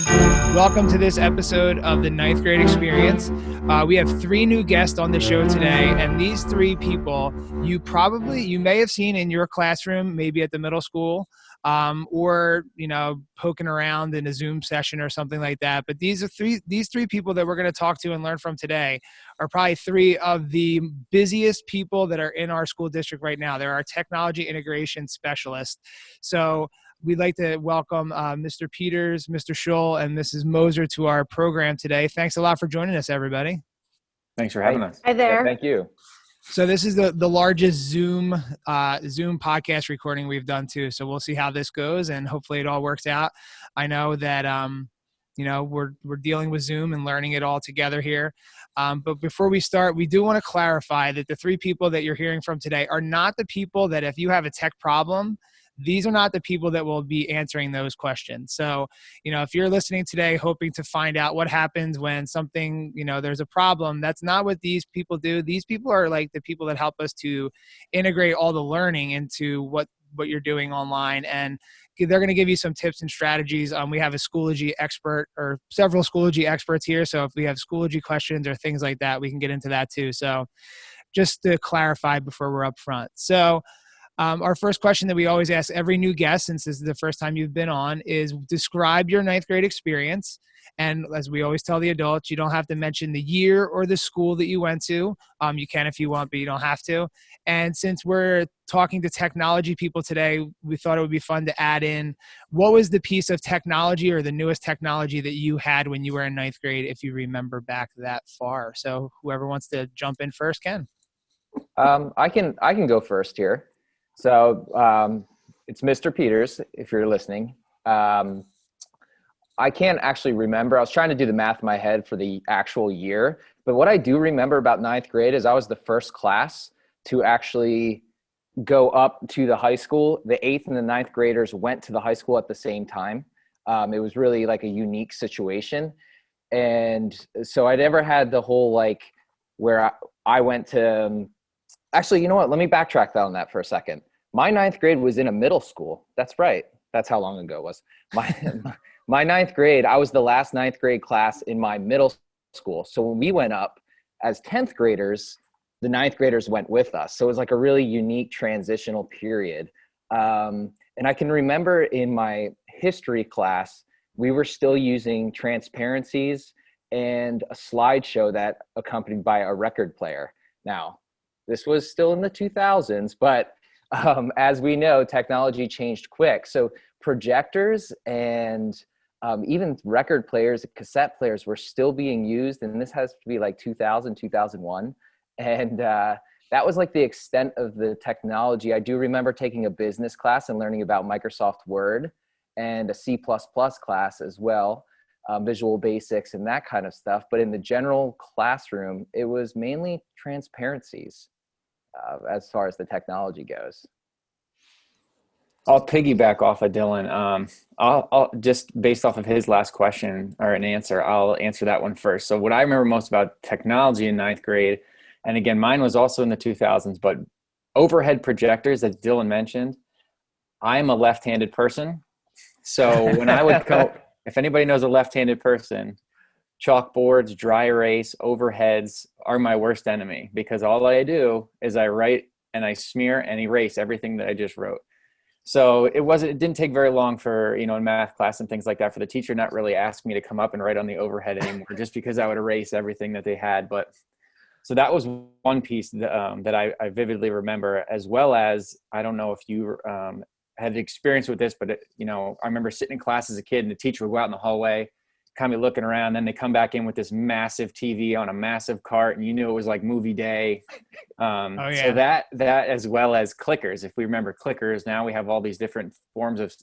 Welcome to this episode of the Ninth Grade Experience. We have three new guests on the show today, and these three people you may have seen in your classroom, maybe at the middle school, or poking around in a Zoom session or something like that. But these three people that we're going to talk to and learn from today are probably three of the busiest people that are in our school district right now. They're our technology integration specialists. So we'd like to welcome Mr. Peters, Mr. Scholl, and Mrs. Moser to our program today. Thanks a lot for joining us, everybody. Thanks for having us. Hi there. Yeah, thank you. So this is the largest Zoom podcast recording we've done too. So we'll see how this goes, and hopefully it all works out. I know that we're dealing with Zoom and learning it all together here. But before we start, we do want to clarify that the three people that you're hearing from today are not the people that if you have a tech problem, these are not the people that will be answering those questions. So, if you're listening today hoping to find out what happens when something, there's a problem, that's not what these people do. These people are like the people that help us to integrate all the learning into what you're doing online. And they're going to give you some tips and strategies. We have a Schoology expert or several Schoology experts here. So if we have Schoology questions or things like that, we can get into that too. So just to clarify before we're up front. So our first question that we always ask every new guest, since this is the first time you've been on, is describe your ninth grade experience. And as we always tell the adults, you don't have to mention the year or the school that you went to. You can if you want, but you don't have to. And since we're talking to technology people today, we thought it would be fun to add in, what was the piece of technology or the newest technology that you had when you were in ninth grade, if you remember back that far? So whoever wants to jump in first can. I can go first here. So it's Mr. Peters, if you're listening. I can't actually remember. I was trying to do the math in my head for the actual year. But what I do remember about ninth grade is I was the first class to actually go up to the high school. The 8th and the 9th graders went to the high school at the same time. It was really like a unique situation. And so I never had the whole where I went to actually, you know what? Let me backtrack on that for a second. My ninth grade was in a middle school. That's right. That's how long ago it was. My ninth grade, I was the last ninth grade class in my middle school. So when we went up as 10th graders, the ninth graders went with us. So it was like a really unique transitional period. And I can remember in my history class, we were still using transparencies and a slideshow that accompanied by a record player. Now, this was still in the 2000s, but as we know, technology changed quick. So projectors and even record players, cassette players were still being used. And this has to be like 2000, 2001. And that was like the extent of the technology. I do remember taking a business class and learning about Microsoft Word and a C++ class as well, Visual Basics and that kind of stuff. But in the general classroom, it was mainly transparencies. As far as the technology goes. I'll piggyback off of Dylan. I'll just based off of his last question or an answer, I'll answer that one first. So what I remember most about technology in ninth grade, and again, mine was also in the 2000s, but overhead projectors, as Dylan mentioned, I'm a left-handed person. So when I would go, if anybody knows a left-handed person, chalkboards, dry erase, overheads are my worst enemy, because all I do is I write and I smear and erase everything that I just wrote. So it didn't take very long for, in math class and things like that, for the teacher not really ask me to come up and write on the overhead anymore, just because I would erase everything that they had. But so that was one piece that I vividly remember, as well as, I don't know if you had experience with this, but I remember sitting in class as a kid and the teacher would go out in the hallway, kind of looking around, then they come back in with this massive TV on a massive cart, and you knew it was like movie day. So that as well as clickers. If we remember clickers, now we have all these different forms of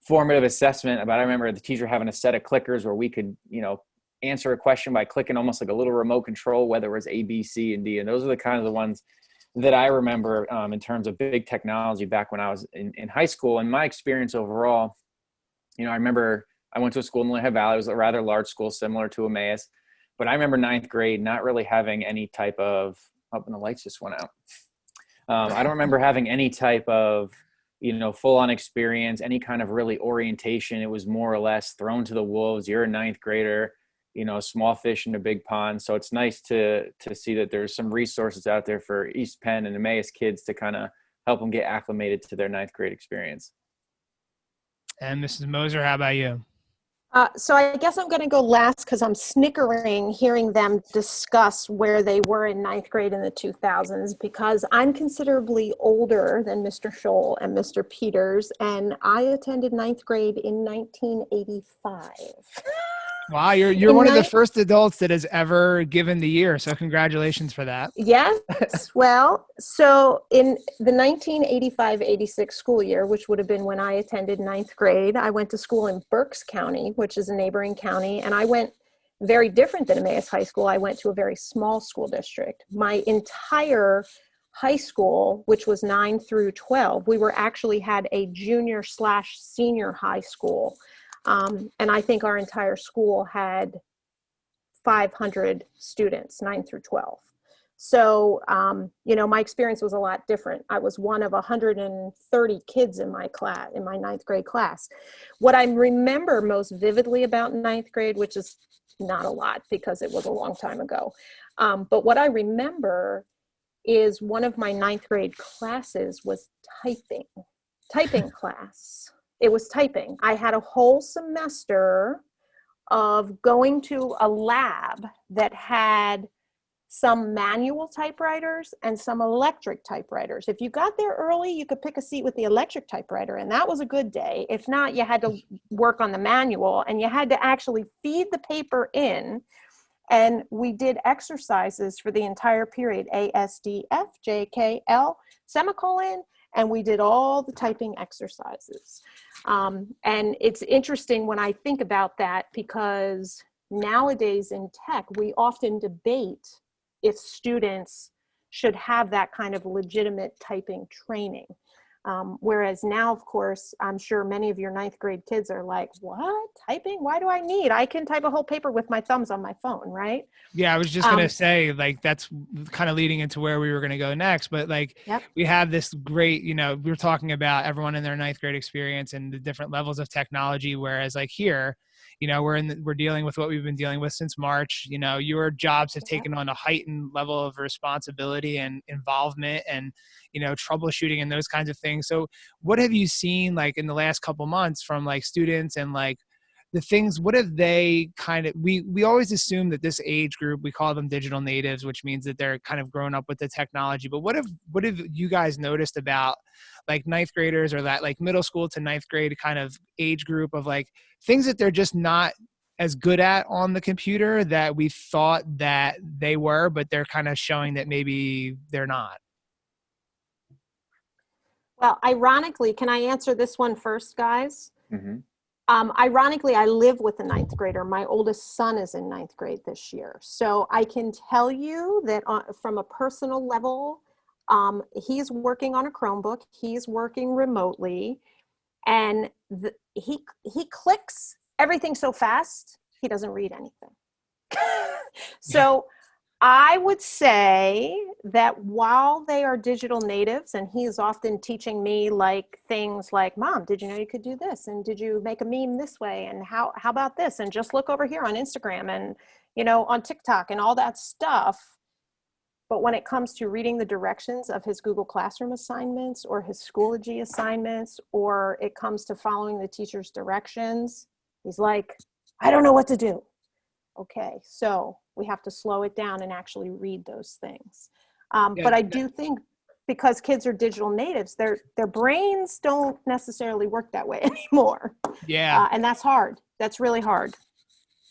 formative assessment. But I remember the teacher having a set of clickers where we could, answer a question by clicking almost like a little remote control, whether it was A, B, C, and D. And those are the kind of the ones that I remember in terms of big technology back when I was in high school. And my experience overall, I remember I went to a school in Lehigh Valley. It was a rather large school, similar to Emmaus. But I remember ninth grade not really having any type of, and the lights just went out. I don't remember having any type of full on experience, any kind of really orientation. It was more or less thrown to the wolves. You're a ninth grader, small fish in a big pond. So it's nice to see that there's some resources out there for East Penn and Emmaus kids to kind of help them get acclimated to their ninth grade experience. And Mrs. Moser, how about you? So I guess I'm going to go last because I'm snickering hearing them discuss where they were in ninth grade in the 2000s, because I'm considerably older than Mr. Scholl and Mr. Peters, and I attended ninth grade in 1985. Wow, you're one of the first adults that has ever given the year, so congratulations for that. Yes. Well, so in the 1985-86 school year, which would have been when I attended ninth grade, I went to school in Berks County, which is a neighboring county, and I went very different than Emmaus High School. I went to a very small school district. My entire high school, which was 9 through 12, we were actually had a junior/senior high school. And I think our entire school had 500 students, 9 through 12. So, my experience was a lot different. I was one of 130 kids in my class, in my ninth grade class. What I remember most vividly about ninth grade, which is not a lot because it was a long time ago, but what I remember is one of my ninth grade classes was typing class. It was typing. I had a whole semester of going to a lab that had some manual typewriters and some electric typewriters. If you got there early, you could pick a seat with the electric typewriter, and that was a good day. If not, you had to work on the manual, and you had to actually feed the paper in. And we did exercises for the entire period, A, S, D, F, J, K, L, semicolon, and we did all the typing exercises. And it's interesting when I think about that, because nowadays in tech, we often debate if students should have that kind of legitimate typing training. Whereas now, of course, I'm sure many of your ninth grade kids are like, what? Typing? Why do I need? I can type a whole paper with my thumbs on my phone, right? Yeah, I was just going to say, that's kind of leading into where we were going to go next. But Yep. We have this great, we were talking about everyone in their ninth grade experience and the different levels of technology. Whereas here, we're dealing with what we've been dealing with since March. Your jobs have taken on a heightened level of responsibility and involvement and, troubleshooting and those kinds of things. So what have you seen in the last couple months from students and the things, what have they we always assume that this age group, we call them digital natives, which means that they're kind of grown up with the technology. But what have you guys noticed about ninth graders, or that middle school to ninth grade kind of age group of things that they're just not as good at on the computer that we thought that they were, but they're kind of showing that maybe they're not? Well, ironically, can I answer this one first, guys? Mm-hmm. Ironically, I live with a ninth grader. My oldest son is in ninth grade this year. So I can tell you that from a personal level, he's working on a Chromebook. He's working remotely, and he clicks everything so fast, he doesn't read anything. So I would say that while they are digital natives, and he is often teaching me things like, Mom, did you know you could do this? And did you make a meme this way? And how about this? And just look over here on Instagram and, on TikTok and all that stuff. But when it comes to reading the directions of his Google Classroom assignments or his Schoology assignments, or it comes to following the teacher's directions, he's like, I don't know what to do. Okay, so we have to slow it down and actually read those things. But I do think because kids are digital natives, their brains don't necessarily work that way anymore. Yeah. And that's hard. That's really hard.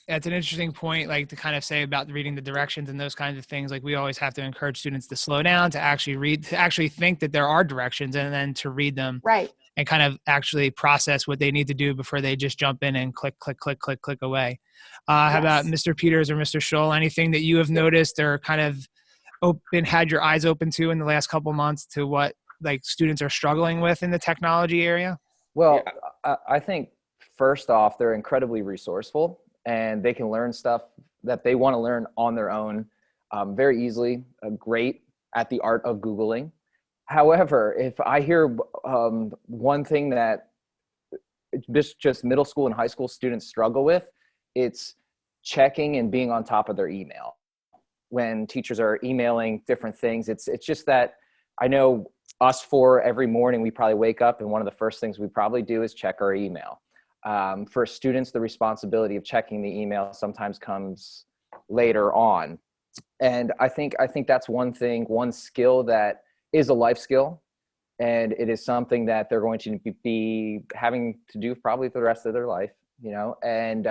That's an interesting point, to kind of say about reading the directions and those kinds of things. We always have to encourage students to slow down, to actually read, to actually think that there are directions, and then to read them. Right. And kind of actually process what they need to do before they just jump in and click away. How about Mr. Peters or Mr. Scholl? Anything that you have noticed or kind of had your eyes open to in the last couple months to what students are struggling with in the technology area? Well, I think first off, they're incredibly resourceful, and they can learn stuff that they want to learn on their own very easily. Great at the art of Googling. However, if I hear one thing that just middle school and high school students struggle with, it's checking and being on top of their email. When teachers are emailing different things, it's just that I know us four every morning, we probably wake up and one of the first things we probably do is check our email. For students, the responsibility of checking the email sometimes comes later on. And I think that's one skill that is a life skill. And it is something that they're going to be having to do probably for the rest of their life, you know? And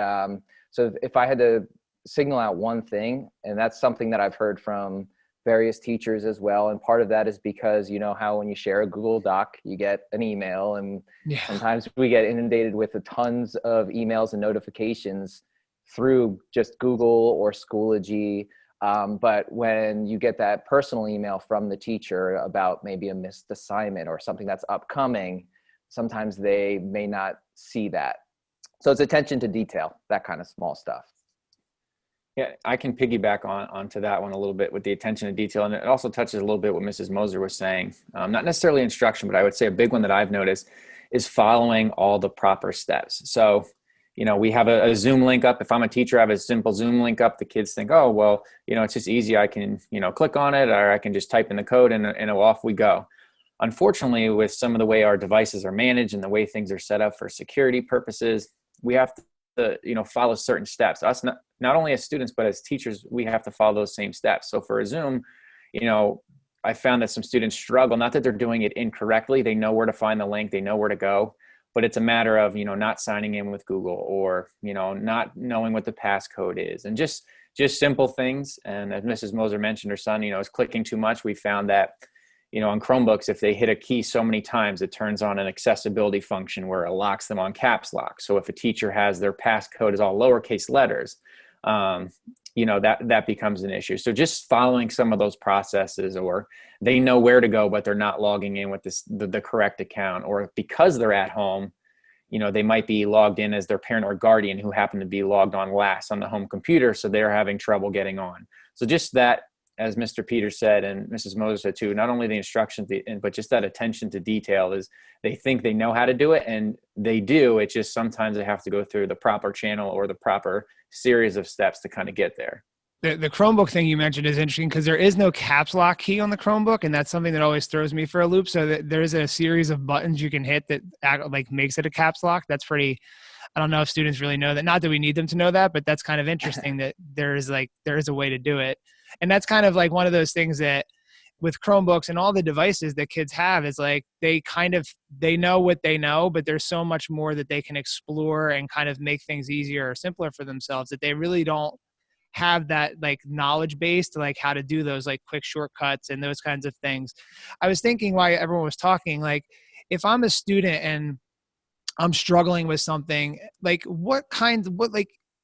so if I had to signal out one thing, and that's something that I've heard from various teachers as well. And part of that is because, you know, how when you share a Google Doc, you get an email, and sometimes we get inundated with tons of emails and notifications through just Google or Schoology. But when you get that personal email from the teacher about maybe a missed assignment or something that's upcoming, sometimes they may not see that. So it's attention to detail, that kind of small stuff. Yeah, I can piggyback onto that one a little bit with the attention to detail. And it also touches a little bit what Mrs. Moser was saying. Not necessarily instruction, but I would say a big one that I've noticed is following all the proper steps. So, you know, we have a Zoom link up. If I'm a teacher, I have a simple Zoom link up. The kids think, oh, well, you know, it's just easy. I can, you know, click on it, or I can just type in the code and off we go. Unfortunately, with some of the way our devices are managed and the way things are set up for security purposes, we have to, you know, follow certain steps. Us, not only as students, but as teachers, we have to follow those same steps. So for a Zoom, you know, I found that some students struggle, not that they're doing it incorrectly. They know where to find the link. They know where to go. But it's a matter of, you know, not signing in with Google, or, you know, not knowing what the passcode is, and just simple things. And as Mrs. Moser mentioned, her son, you know, is clicking too much. We found that, you know, on Chromebooks, if they hit a key so many times, it turns on an accessibility function where it locks them on caps lock. So if a teacher has their passcode is all lowercase letters, you know, that becomes an issue. So just following some of those processes, or they know where to go, but they're not logging in with the correct account, or because they're at home, you know, they might be logged in as their parent or guardian who happen to be logged on last on the home computer. So they're having trouble getting on. So just that, as Mr. Peters said, and Mrs. Moser said too, not only the instructions, but just that attention to detail is they think they know how to do it, and they do. It's just sometimes they have to go through the proper channel or the proper series of steps to kind of get there. The Chromebook thing you mentioned is interesting because there is no caps lock key on the Chromebook, and that's something that always throws me for a loop. So that there is a series of buttons you can hit that like makes it a caps lock. That's pretty, I don't know if students really know that. Not that we need them to know that, but that's kind of interesting that there is a way to do it. And that's kind of like one of those things that with Chromebooks and all the devices that kids have is like they know what they know, but there's so much more that they can explore and kind of make things easier or simpler for themselves that they really don't have that like knowledge base to like how to do those like quick shortcuts and those kinds of things. I was thinking while everyone was talking, like if I'm a student and I'm struggling with something, like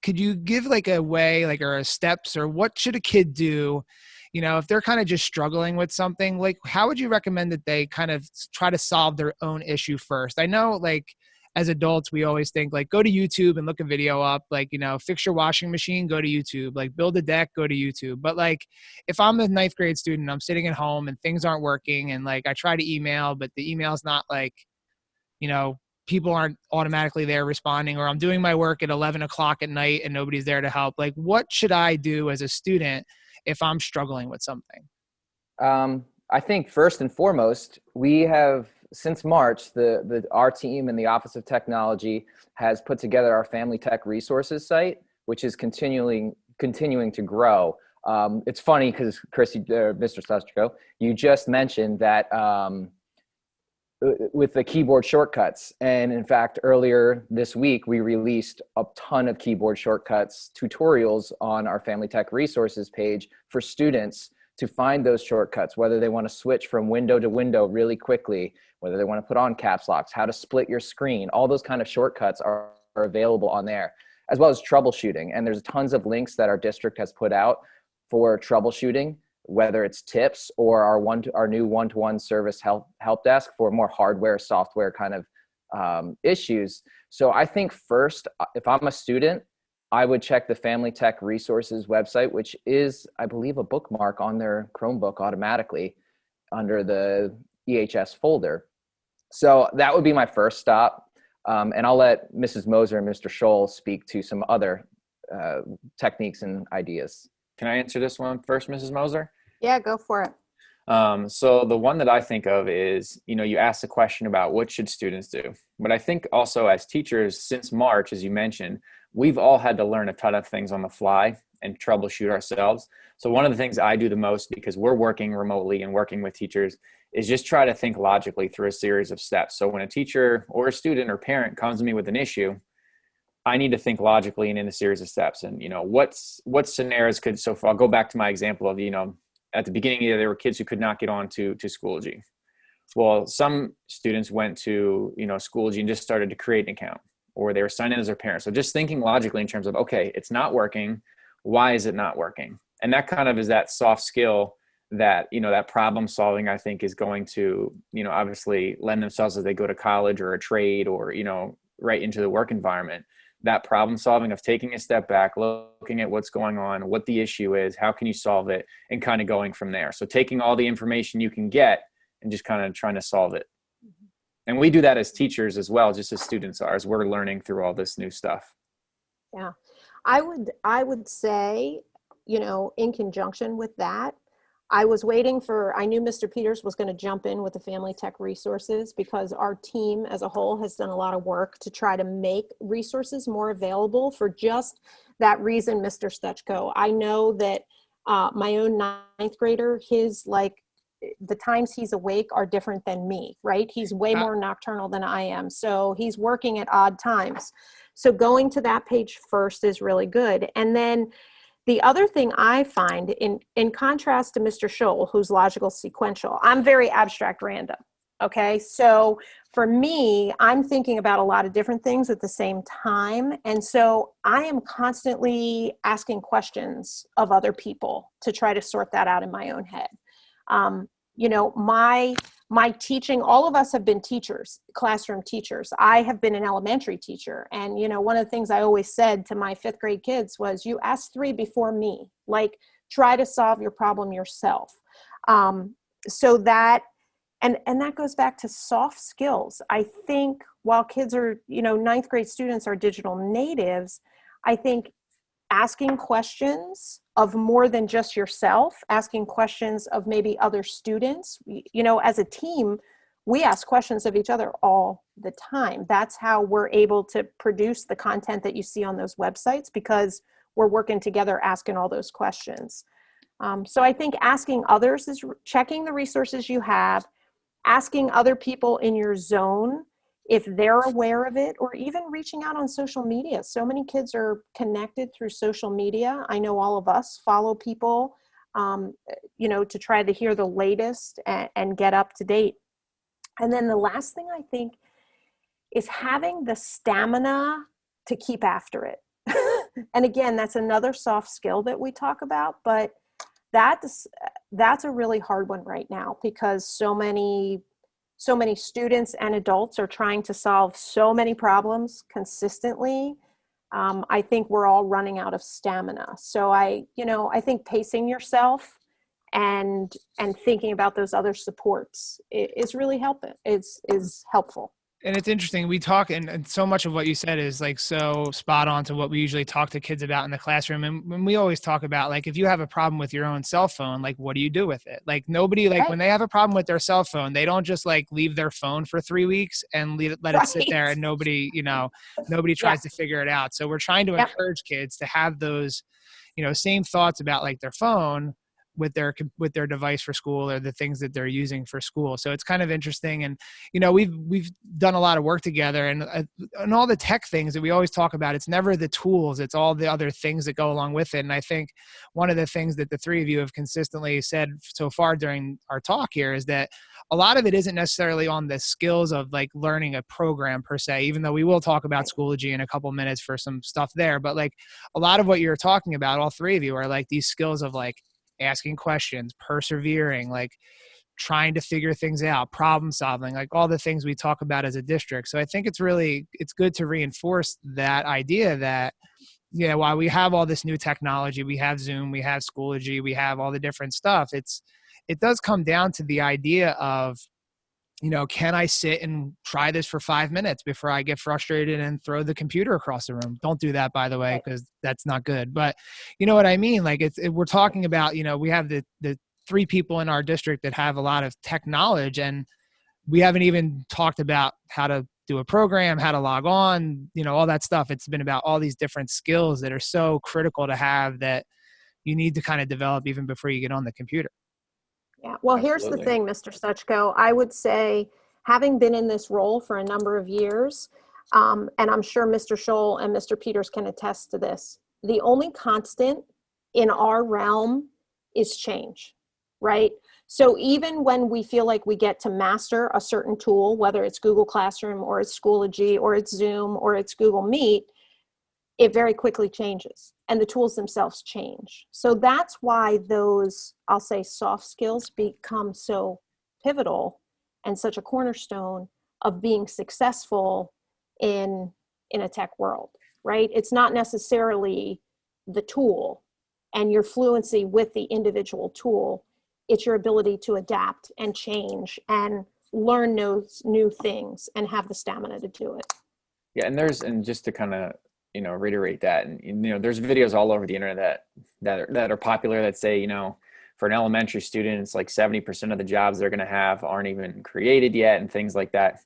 could you give like a way, like, or a steps, or what should a kid do, you know, if they're kind of just struggling with something? Like, how would you recommend that they kind of try to solve their own issue first? I know, like, as adults, we always think, like, go to YouTube and look a video up, like, you know, fix your washing machine, go to YouTube, like, build a deck, go to YouTube. But, like, if I'm a ninth grade student, I'm sitting at home and things aren't working, and, like, I try to email, but the email's not, like, you know, people aren't automatically there responding, or I'm doing my work at 11 o'clock at night and nobody's there to help. Like, what should I do as a student if I'm struggling with something? I think first and foremost, we have since March, our team and the Office of Technology has put together our Family Tech Resources site, which is continuing to grow. It's funny because Mr. Sustrico, you just mentioned that with the keyboard shortcuts. And in fact, earlier this week, we released a ton of keyboard shortcuts tutorials on our Family Tech Resources page for students to find those shortcuts, whether they want to switch from window to window really quickly, whether they want to put on caps locks, how to split your screen. All those kind of shortcuts are available on there, as well as troubleshooting. And there's tons of links that our district has put out for troubleshooting, whether it's tips or our new one-to-one service help desk for more hardware, software kind of issues. So I think first, if I'm a student, I would check the Family Tech Resources website, which is, I believe, a bookmark on their Chromebook automatically under the EHS folder. So that would be my first stop. And I'll let Mrs. Moser and Mr. Scholl speak to some other techniques and ideas. Can I answer this one first, Mrs. Moser? Yeah, go for it. So the one that I think of is, you asked the question about what should students do. But I think also as teachers, since March, as you mentioned, we've all had to learn a ton of things on the fly and troubleshoot ourselves. So one of the things I do the most, because we're working remotely and working with teachers, is just try to think logically through a series of steps. So when a teacher or a student or parent comes to me with an issue, I need to think logically and in a series of steps. And, what scenarios could, so I'll go back to my example of, at the beginning of the year, there were kids who could not get on to Schoology. Well, some students went to, Schoology and just started to create an account, or they were signed in as their parents. So just thinking logically in terms of, okay, it's not working. Why is it not working? And that kind of is that soft skill that, that problem solving, I think, is going to, obviously lend themselves as they go to college or a trade or, right into the work environment. That problem solving of taking a step back, looking at what's going on, what the issue is, how can you solve it, and kind of going from there. So taking all the information you can get and just kind of trying to solve it. And we do that as teachers as well, just as students are, as we're learning through all this new stuff. Yeah, I would say, in conjunction with that, I knew Mr. Peters was going to jump in with the family tech resources, because our team as a whole has done a lot of work to try to make resources more available for just that reason, Mr. Stechko. I know that my own ninth grader, the times he's awake are different than me, right? He's way more nocturnal than I am. So he's working at odd times. So going to that page first is really good. And then the other thing I find, in contrast to Mr. Scholl, who's logical sequential, I'm very abstract random. Okay. So for me, I'm thinking about a lot of different things at the same time. And so I am constantly asking questions of other people to try to sort that out in my own head. My teaching, all of us have been teachers, classroom teachers. I have been an elementary teacher. And, one of the things I always said to my 5th grade kids was, you ask 3 before me, try to solve your problem yourself. So that, and that goes back to soft skills. I think while kids are, 9th grade students are digital natives, I think asking questions of more than just yourself, asking questions of maybe other students, as a team, we ask questions of each other all the time. That's how we're able to produce the content that you see on those websites, because we're working together, asking all those questions. So I think asking others is checking the resources you have, asking other people in your zone if they're aware of it, or even reaching out on social media. So many kids are connected through social media. I know all of us follow people, to try to hear the latest and get up to date. And then the last thing I think is having the stamina to keep after it. And again, that's another soft skill that we talk about, but that's a really hard one right now, because so many students and adults are trying to solve so many problems consistently. I think we're all running out of stamina. So I think pacing yourself and thinking about those other supports is really is helpful. And it's interesting. We talk, and so much of what you said is so spot on to what we usually talk to kids about in the classroom. And when we always talk about, if you have a problem with your own cell phone, what do you do with it? Nobody, Right. When they have a problem with their cell phone, they don't just leave their phone for 3 weeks and let it sit there, and nobody tries to figure it out. So we're trying to encourage kids to have those, same thoughts about their phone with their device for school, or the things that they're using for school. So it's kind of interesting. And, we've done a lot of work together, and all the tech things that we always talk about, it's never the tools, it's all the other things that go along with it. And I think one of the things that the 3 of you have consistently said so far during our talk here is that a lot of it isn't necessarily on the skills of learning a program per se, even though we will talk about Schoology in a couple minutes for some stuff there. But a lot of what you're talking about, all 3 of you, are these skills of asking questions, persevering, trying to figure things out, problem solving, all the things we talk about as a district. So I think it's good to reinforce that idea that, while we have all this new technology, we have Zoom, we have Schoology, we have all the different stuff, it does come down to the idea of can I sit and try this for 5 minutes before I get frustrated and throw the computer across the room? Don't do that, by the way, because that's not good. But you know what I mean? Like we're talking about, we have the 3 people in our district that have a lot of tech knowledge, and we haven't even talked about how to do a program, how to log on, all that stuff. It's been about all these different skills that are so critical to have that you need to kind of develop even before you get on the computer. Yeah. Well, Absolutely. here's the thing, Mr. Suchko. I would say, having been in this role for a number of years, and I'm sure Mr. Scholl and Mr. Peters can attest to this, the only constant in our realm is change, right? So even when we feel like we get to master a certain tool, whether it's Google Classroom or it's Schoology or it's Zoom or it's Google Meet, it very quickly changes and the tools themselves change. So that's why those, I'll say, soft skills become so pivotal and such a cornerstone of being successful in a tech world, right? It's not necessarily the tool and your fluency with the individual tool. It's your ability to adapt and change and learn those new things and have the stamina to do it. Yeah, and just to kind of reiterate that, and there's videos all over the internet that are popular that say, for an elementary student, it's like 70% of the jobs they're going to have aren't even created yet, and things like that.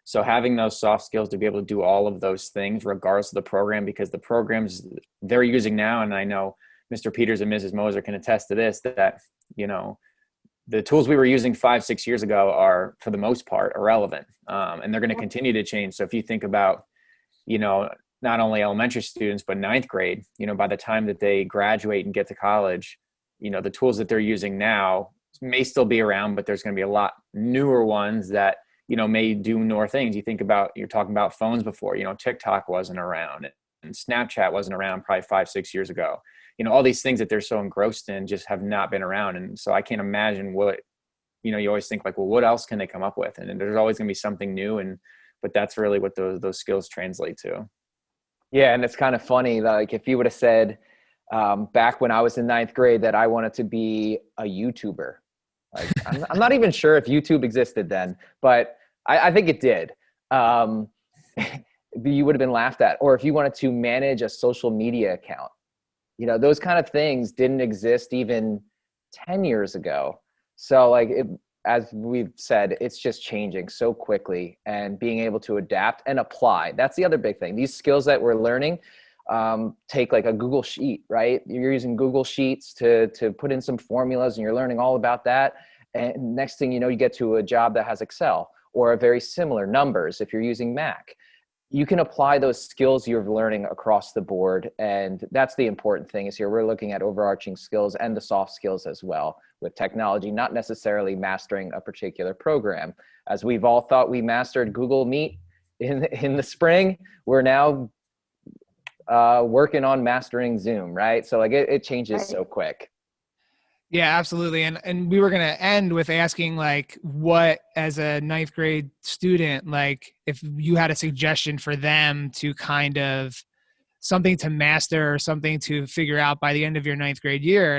So having those soft skills to be able to do all of those things regardless of the program, because the programs they're using now, and I know Mr. Peters and Mrs. Moser can attest to this, that the tools we were using 5-6 years ago are, for the most part, irrelevant, and they're going to continue to change. So if you think about not only elementary students, but ninth grade, by the time that they graduate and get to college, the tools that they're using now may still be around, but there's going to be a lot newer ones that, may do more things. You're talking about phones before, TikTok wasn't around and Snapchat wasn't around probably 5-6 years ago. All these things that they're so engrossed in just have not been around. And so I can't imagine what, you always think like, well, what else can they come up with? And there's always going to be something new. But that's really what those skills translate to. Yeah, and it's kind of funny, like if you would have said back when I was in ninth grade that I wanted to be a YouTuber, like I'm not even sure if YouTube existed then, but I think it did. You would have been laughed at. Or if you wanted to manage a social media account, those kind of things didn't exist even 10 years ago. So like as we've said, it's just changing so quickly, and being able to adapt and apply. That's the other big thing. These skills that we're learning, take like a Google Sheet, right? You're using Google Sheets to put in some formulas, and you're learning all about that. And next thing you know, you get to a job that has Excel or a very similar numbers if you're using Mac. You can apply those skills you're learning across the board. And that's the important thing is here. We're looking at overarching skills and the soft skills as well with technology, not necessarily mastering a particular program. As we've all thought we mastered Google Meet in the spring, we're now working on mastering Zoom, right? So like it changes so quick. Yeah, absolutely. And we were going to end with asking like what, as a ninth grade student, like if you had a suggestion for them to kind of something to master or something to figure out by the end of your ninth grade year.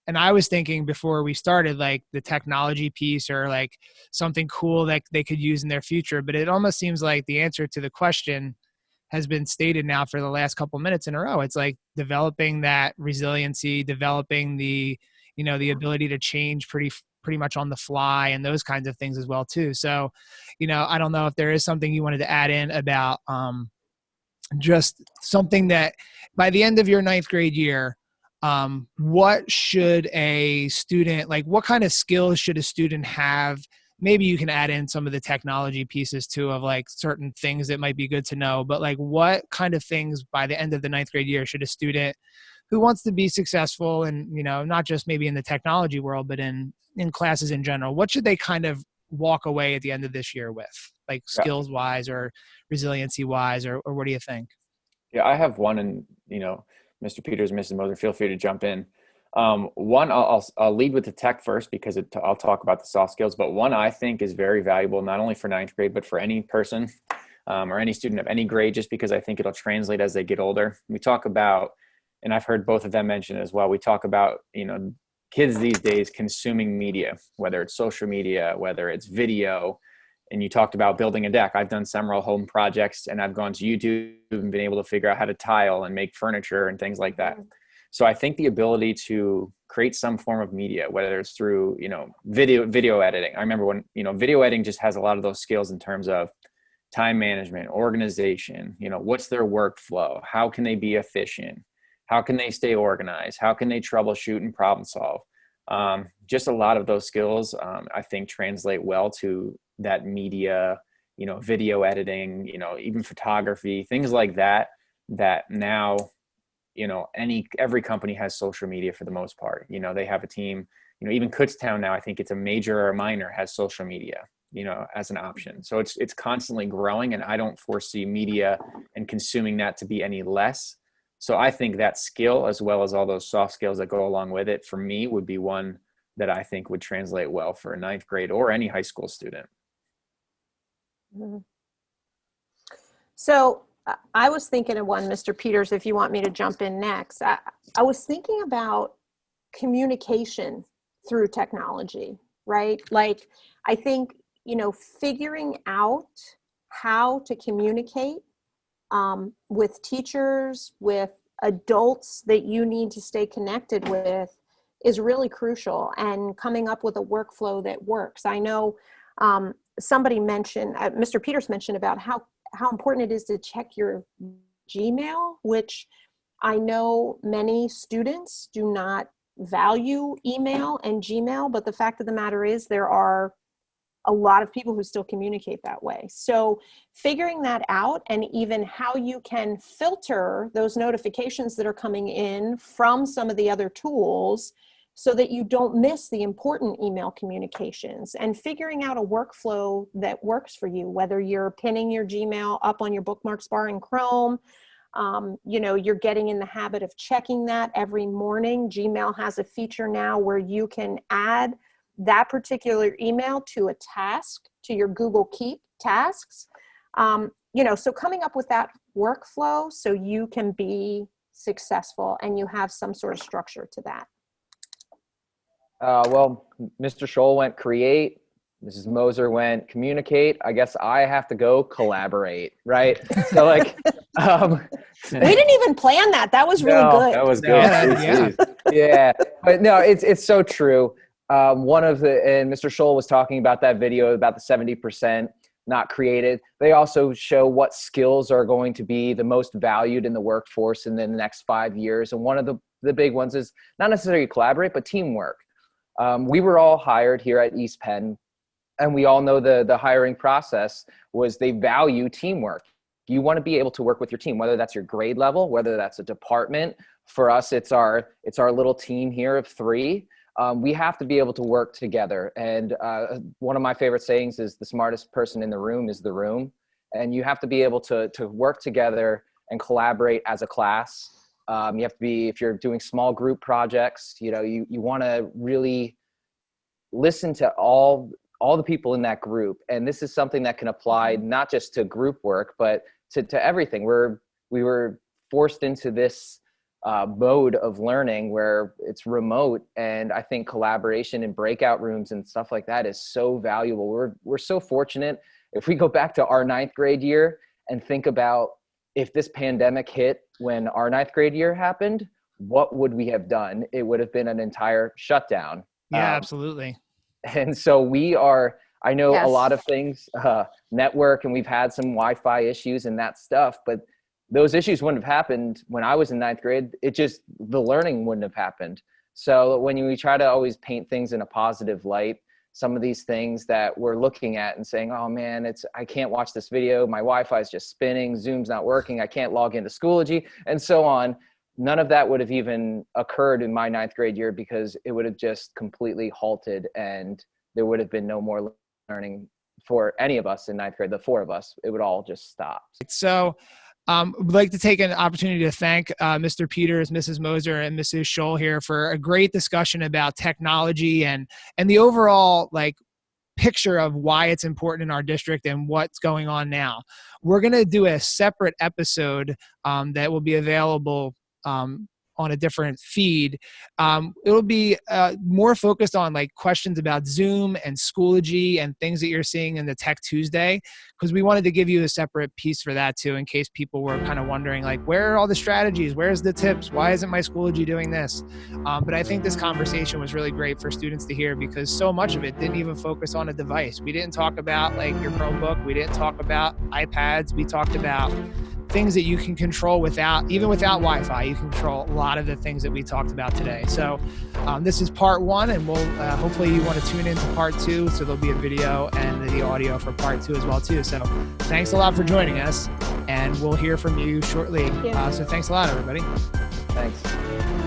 And I was thinking before we started, like the technology piece or like something cool that they could use in their future. But it almost seems like the answer to the question has been stated now for the last couple minutes in a row. It's like developing that resiliency, developing the ability to change pretty much on the fly and those kinds of things as well too. So, I don't know if there is something you wanted to add in about just something that by the end of your ninth grade year, what should a student, like what kind of skills should a student have? Maybe you can add in some of the technology pieces too of like certain things that might be good to know, but like what kind of things by the end of the ninth grade year should a student who wants to be successful and, not just maybe in the technology world, but in classes in general, what should they kind of walk away at the end of this year with, like skills wise or resiliency wise, or what do you think? Yeah, I have one, and, Mr. Peters, Mrs. Moser, feel free to jump in. One, I'll lead with the tech first because I'll talk about the soft skills, but one I think is very valuable, not only for ninth grade, but for any person or any student of any grade, just because I think it'll translate as they get older. We talk about, and I've heard both of them mention as well, we talk about, kids these days consuming media, whether it's social media, whether it's video, And you talked about building a deck. I've done several home projects, and I've gone to YouTube and been able to figure out how to tile and make furniture and things like that. So I think the ability to create some form of media, whether it's through, video editing. I remember when, video editing just has a lot of those skills in terms of time management, organization, what's their workflow? How can they be efficient? How can they stay organized? How can they troubleshoot and problem solve? Just a lot of those skills, I think, translate well to that media, video editing, even photography, things like that, that now, every company has social media for the most part. They have a team, even Kutztown now, I think it's a major or a minor has social media, as an option. So it's constantly growing, and I don't foresee media and consuming that to be any less. So I think that skill, as well as all those soft skills that go along with it, for me would be one that I think would translate well for a ninth grade or any high school student. So I was thinking of one, Mr. Peters, if you want me to jump in next. I was thinking about communication through technology, right? Like, I think, figuring out how to communicate with teachers, with adults that you need to stay connected with is really crucial, and coming up with a workflow that works. I know somebody mentioned, Mr. Peters mentioned about how important it is to check your Gmail, which I know many students do not value email and Gmail, but the fact of the matter is there are a lot of people who still communicate that way. So figuring that out, and even how you can filter those notifications that are coming in from some of the other tools so that you don't miss the important email communications, and figuring out a workflow that works for you, whether you're pinning your Gmail up on your bookmarks bar in Chrome, you're getting in the habit of checking that every morning. Gmail has a feature now where you can add that particular email to a task, to your Google Keep tasks. So coming up with that workflow so you can be successful and you have some sort of structure to that. Well, Mr. Scholl went create, Mrs. Moser went communicate. I guess I have to go collaborate, right? So we didn't even plan that. That was really good. That was good. Yeah. But no, it's so true. And Mr. Scholl was talking about that video about the 70% not created. They also show what skills are going to be the most valued in the workforce in the next 5 years. And one of the big ones is not necessarily collaborate, but teamwork. We were all hired here at East Penn, and we all know the hiring process was they value teamwork. You want to be able to work with your team, whether that's your grade level, whether that's a department. For us, it's our little team here of 3. We have to be able to work together. And one of my favorite sayings is the smartest person in the room is the room. And you have to be able to work together and collaborate as a class. You have to be, if you're doing small group projects, you want to really listen to all the people in that group. And this is something that can apply not just to group work, but to everything. We were forced into this mode of learning where it's remote. And I think collaboration in breakout rooms and stuff like that is so valuable. We're so fortunate. If we go back to our 9th grade year and think about if this pandemic hit when our 9th grade year happened, what would we have done? It would have been an entire shutdown. Yeah, absolutely. And so I know a lot of things, network, and we've had some Wi-Fi issues and that stuff, but those issues wouldn't have happened when I was in 9th grade. The learning wouldn't have happened. So when we try to always paint things in a positive light, some of these things that we're looking at and saying, oh man, I can't watch this video. My Wi-Fi is just spinning. Zoom's not working. I can't log into Schoology and so on. None of that would have even occurred in my 9th grade year because it would have just completely halted and there would have been no more learning for any of us in 9th grade, the 4 of us. It would all just stop. So we'd like to take an opportunity to thank Mr. Peters, Mrs. Moser, and Mrs. Scholl here for a great discussion about technology and the overall picture of why it's important in our district and what's going on now. We're going to do a separate episode that will be available on a different feed. It'll be more focused on like questions about Zoom and Schoology and things that you're seeing in the Tech Tuesday, because we wanted to give you a separate piece for that too, in case people were kind of wondering like, where are all the strategies? Where's the tips? Why isn't my Schoology doing this? But I think this conversation was really great for students to hear, because so much of it didn't even focus on a device. We didn't talk about like your Chromebook. We didn't talk about iPads. We talked about things that you can control even without Wi-Fi. You can control a lot of the things that we talked about today. So this is part 1, and we'll hopefully you want to tune into part 2. So there'll be a video and the audio for part 2 as well too. So thanks a lot for joining us, and we'll hear from you shortly. So thanks a lot, everybody. Thanks.